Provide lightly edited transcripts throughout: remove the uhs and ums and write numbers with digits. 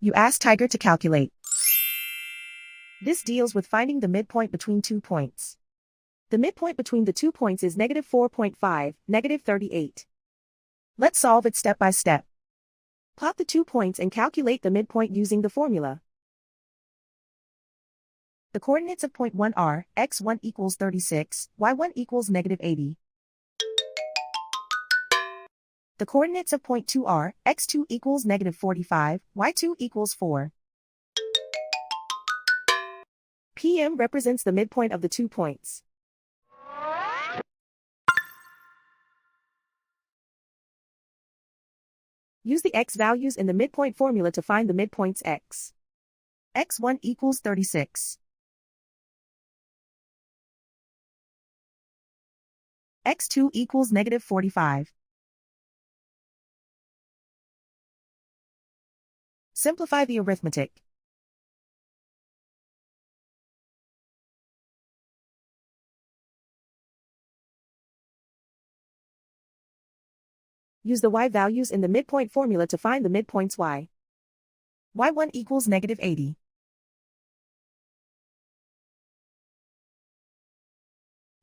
You ask Tiger to calculate. This deals with finding the midpoint between 2 points. The midpoint between the 2 points is -4.5, -38. Let's solve it step by step. Plot the 2 points and calculate the midpoint using the formula. The coordinates of point 1 are, x1 equals 36, y1 equals -80. The coordinates of point 2 are, x2 equals -45, y2 equals 4. PM represents the midpoint of the 2 points. Use the x values in the midpoint formula to find the midpoints x. x1 equals 36. x2 equals -45. Simplify the arithmetic. Use the y values in the midpoint formula to find the midpoints y. y1 equals -80.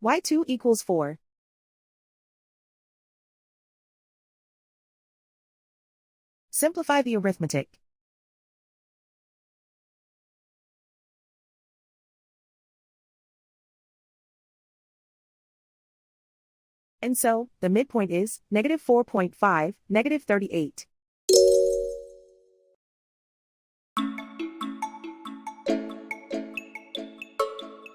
y2 equals 4. Simplify the arithmetic. And so, the midpoint is -4.5, -38.